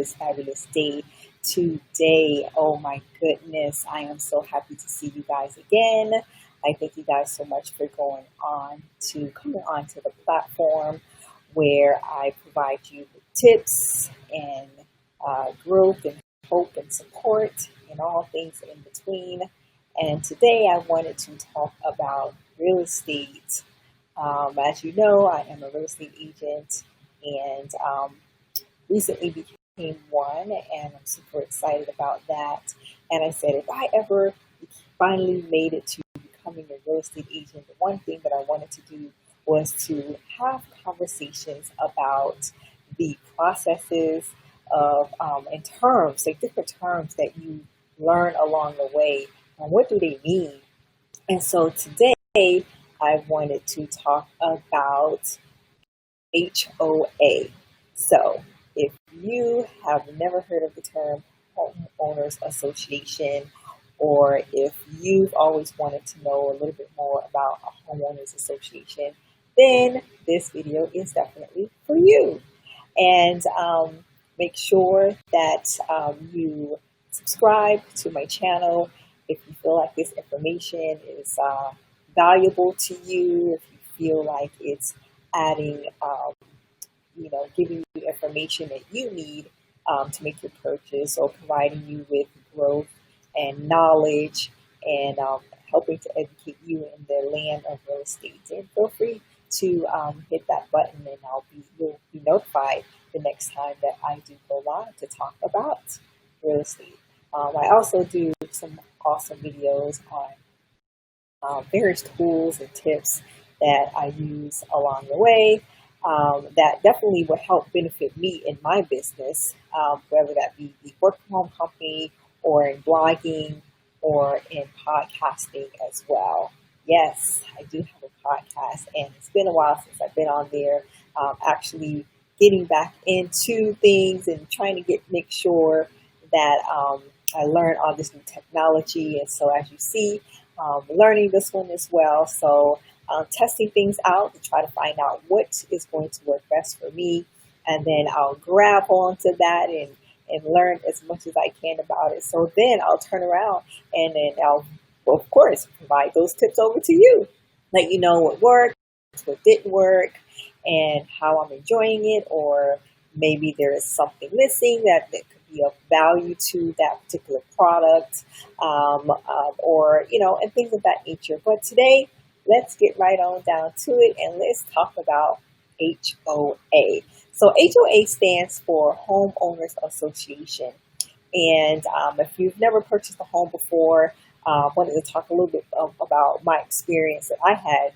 fabulous, fabulous day today. Oh my goodness, I am so happy to see you guys again. I thank you guys so much for coming on to the platform where I provide you with tips and growth and hope and support and all things in between. And today I wanted to talk about real estate. As you know, I am a real estate agent and recently became one, and I'm super excited about that. And I said, if I ever finally made it to becoming a real estate agent, the one thing that I wanted to do was to have conversations about the processes of and terms, like different terms that you learn along the way. And what do they mean? And so today I wanted to talk about HOA. So if you have never heard of the term homeowners association, or if you've always wanted to know a little bit more about a homeowners association, then this video is definitely for you. And make sure that you subscribe to my channel if you feel like this information is valuable to you, if you feel like it's adding, giving you information that you need to make your purchase, or providing you with growth and knowledge, and helping to educate you in the land of real estate. And feel free to hit that button, and you'll be notified the next time that I do go live to talk about real estate. I also do some awesome videos on various tools and tips that I use along the way that definitely will help benefit me in my business, whether that be the work from home company, or in blogging, or in podcasting as well. Yes, I do have a podcast, and it's been a while since I've been on there, actually getting back into things and trying to make sure that I learn all this new technology. And so as you see, learning this one as well. So testing things out to try to find out what is going to work best for me. And then I'll grab onto that and learn as much as I can about it. So then I'll turn around and then I'll, of course, provide those tips over to you. Let you know what worked, what didn't work, and how I'm enjoying it, or maybe there is something missing that could be of value to that particular product, or, and things of that nature. But today, let's get right on down to it, and let's talk about HOA. So HOA stands for Homeowners Association. And if you've never purchased a home before, I wanted to talk a little bit about my experience that I had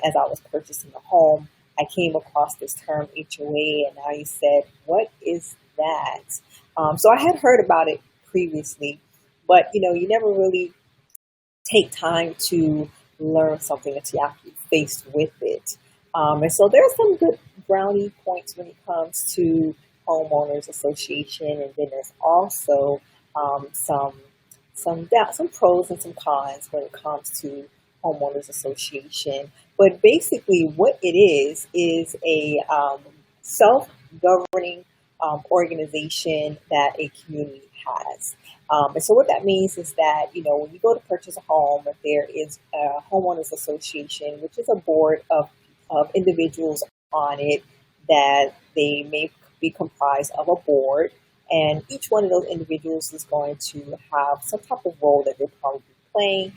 as I was purchasing a home. I came across this term HOA, and I said, what is that? So I had heard about it previously, but you never really take time to learn something until you're actually faced with it. And so there's some good brownie points when it comes to homeowners association, and then there's also some pros and some cons when it comes to homeowners association. But basically what it is a self-governing organization that a community has. And so what that means is that, when you go to purchase a home, if there is a homeowners association, which is a board of individuals on it, that they may be comprised of a board, and each one of those individuals is going to have some type of role that they're probably playing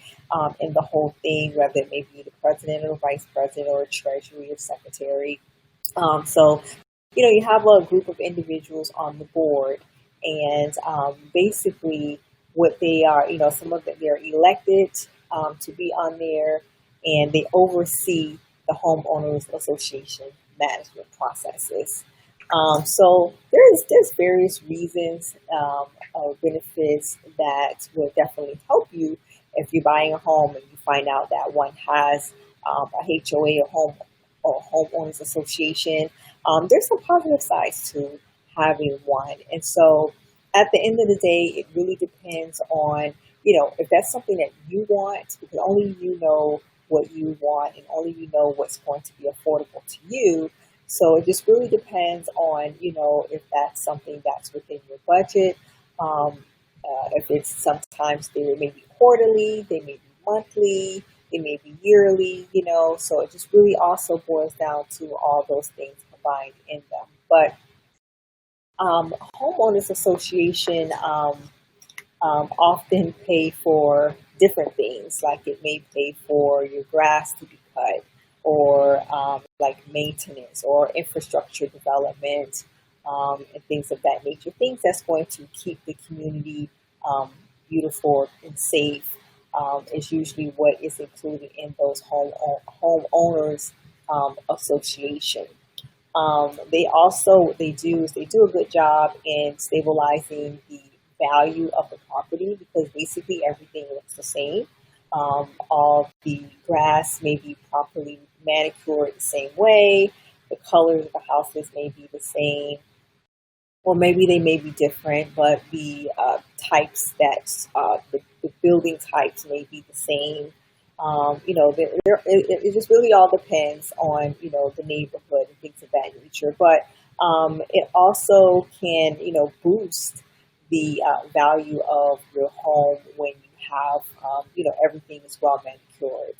in the whole thing, whether it may be the president or vice president or treasury or secretary. So, you have a group of individuals on the board, and basically what they are, some of them, they're elected to be on there, and they oversee the homeowners association management processes. So there's various reasons or benefits that will definitely help you if you're buying a home and you find out that one has a HOA or homeowners association. There's some positive sides to having one, and so at the end of the day, it really depends on if that's something that you want, because only you know what you want, and only you know what's going to be affordable to you. So it just really depends on, if that's something that's within your budget. Um, if it's sometimes they may be quarterly, they may be monthly, they may be yearly, so it just really also boils down to all those things combined in them. But homeowners association often pay for different things, like it may pay for your grass to be cut, or like maintenance or infrastructure development, and things of that nature. Things that's going to keep the community beautiful and safe is usually what is included in those homeowners association. They also what they do is they do a good job in stabilizing the value of the property, because basically everything looks the same. All the grass may be properly manicured the same way. The colors of the houses may be the same, or maybe they may be different, but the types the building types may be the same. It just really all depends on, the neighborhood and things of that nature. But it also can, boost the value of your home when you have, everything is well manicured.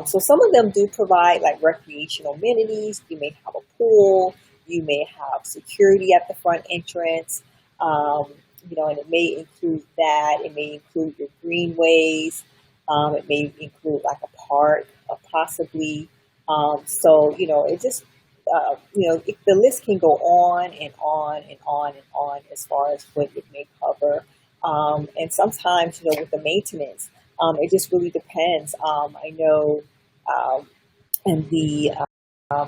So some of them do provide like recreational amenities. You may have a pool, you may have security at the front entrance, and it may include that. It may include your greenways. It may include like a park, possibly. It just, the list can go on and on and on and on as far as what it may cover. And sometimes, with the maintenance, it just really depends. I know in the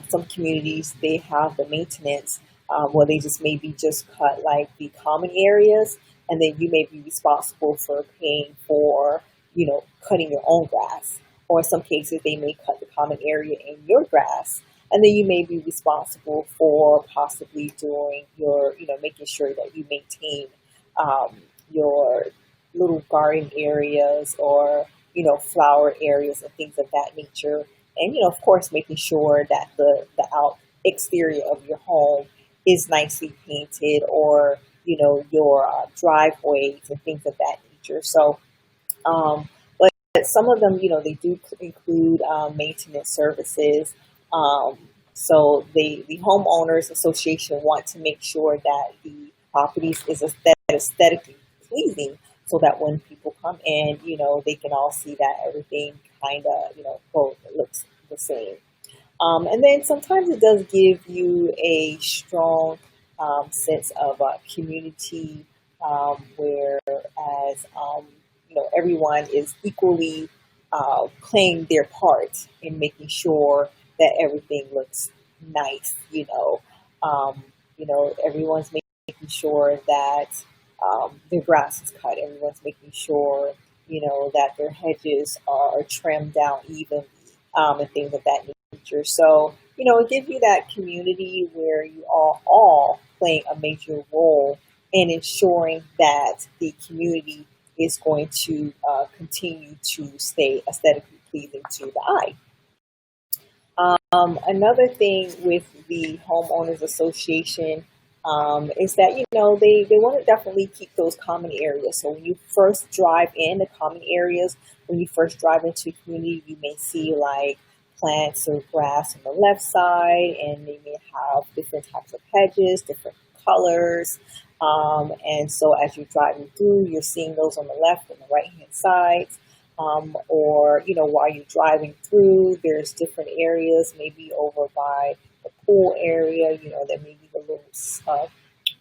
some communities, they have the maintenance where they just maybe just cut like the common areas, and then you may be responsible for paying for, cutting your own grass. Or in some cases, they may cut the common area in your grass, and then you may be responsible for possibly doing your, making sure that you maintain your little garden areas, or, flower areas and things of that nature. And, of course, making sure that the out exterior of your home is nicely painted, or, your driveways and things of that nature. So, but some of them, they do include maintenance services. So the homeowners association want to make sure that the properties is aesthetically pleasing, so that when people come in, they can all see that everything kind of, looks the same. And then sometimes it does give you a strong sense of community, whereas, everyone is equally playing their part in making sure that everything looks nice. Everyone's making sure that their grass is cut. Everyone's making sure, that their hedges are trimmed down evenly, and things of that nature. So, it gives you that community where you are all playing a major role in ensuring that the community is going to continue to stay aesthetically pleasing to the eye. Another thing with the homeowners association is that, they want to definitely keep those common areas. So when you first drive in the common areas, when you first drive into a community, you may see like plants or grass on the left side, and they may have different types of hedges, different colors. And so as you're driving through, you're seeing those on the left and the right hand sides. Or, while you're driving through, there's different areas, maybe over by the pool area, there may be the little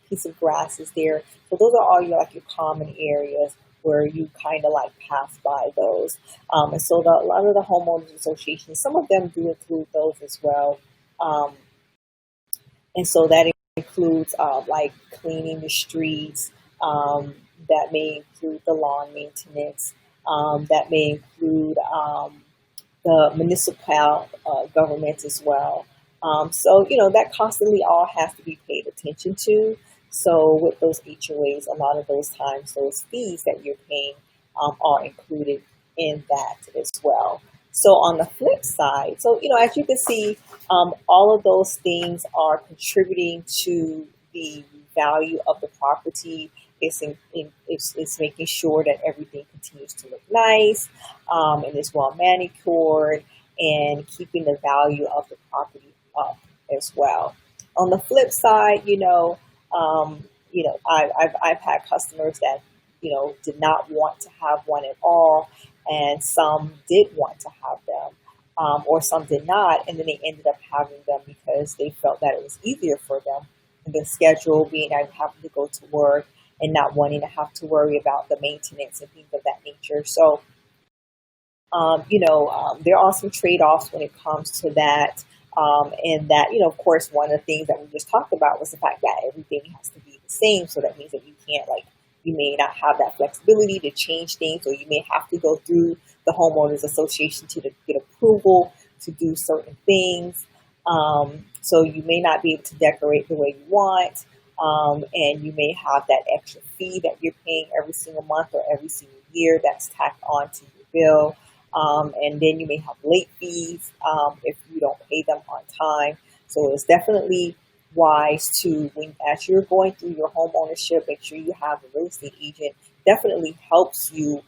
piece of grass is there. So those are all your common areas where you kind of like pass by those. And so a lot of the homeowners associations, some of them do include those as well. And so that includes like cleaning the streets. That may include the lawn maintenance. That may include the municipal government as well. So, that constantly all has to be paid attention to. So with those HOAs, a lot of those times, those fees that you're paying are included in that as well. So on the flip side, so as you can see, all of those things are contributing to the value of the property. It's making sure that everything continues to look nice, and is well manicured, and keeping the value of the property up as well. On the flip side, I've had customers that did not want to have one at all, and some did want to have them, or some did not, and then they ended up having them because they felt that it was easier for them. And the schedule being out having to go to work and not wanting to have to worry about the maintenance and things of that nature. So, there are some trade-offs when it comes to that. And that, of course, one of the things that we just talked about was the fact that everything has to be the same. So that means that you can't, you may not have that flexibility to change things, or you may have to go through the homeowners association to get approval to do certain things. So you may not be able to decorate the way you want. And you may have that extra fee that you're paying every single month or every single year that's tacked on to your bill. And then you may have late fees if you don't pay them on time. So it's definitely wise to, as you're going through your home ownership, make sure you have a real estate agent. Definitely helps you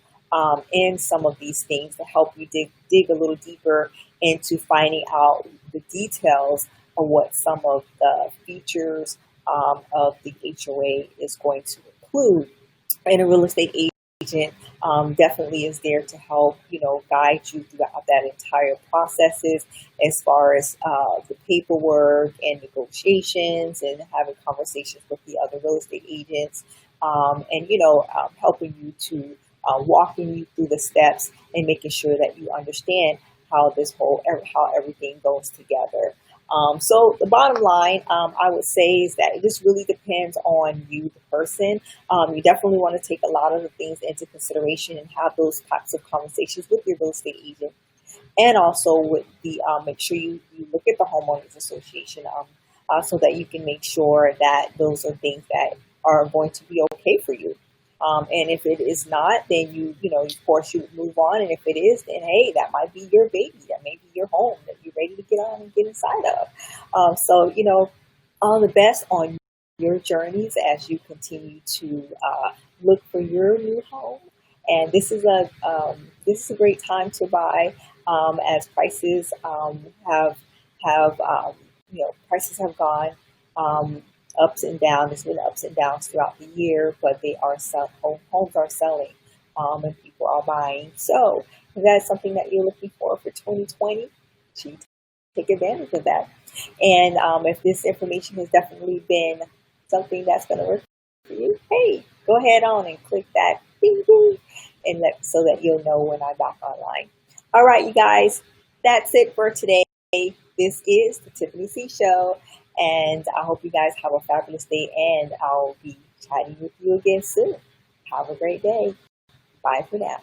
in some of these things to help you dig a little deeper into finding out the details of what some of the features of the HOA is going to include. And a real estate agent definitely is there to help, guide you throughout that entire processes as far as the paperwork and negotiations and having conversations with the other real estate agents, and, helping you to walking you through the steps and making sure that you understand how how everything goes together. So the bottom line, I would say, is that it just really depends on you, the person. You definitely want to take a lot of the things into consideration and have those types of conversations with your real estate agent. And also with the make sure you look at the homeowners association, so that you can make sure that those are things that are going to be okay for you. And if it is not, then of course, you move on. And if it is, then hey, that might be your baby. That may be your home that you're ready to get on and get inside of. So, all the best on your journeys as you continue to look for your new home. And this is a great time to buy, as prices prices have gone ups and downs. There's been ups and downs throughout the year, but homes are selling, and people are buying. So if that's something that you're looking for 2020, take advantage of that. And if this information has definitely been something that's going to work for you, hey, go ahead on and click that ding ding, and so that you'll know when I'm back online. All right, you guys, that's it for today. This is the Tiffany C Show, and I hope you guys have a fabulous day, and I'll be chatting with you again soon. Have a great day. Bye for now.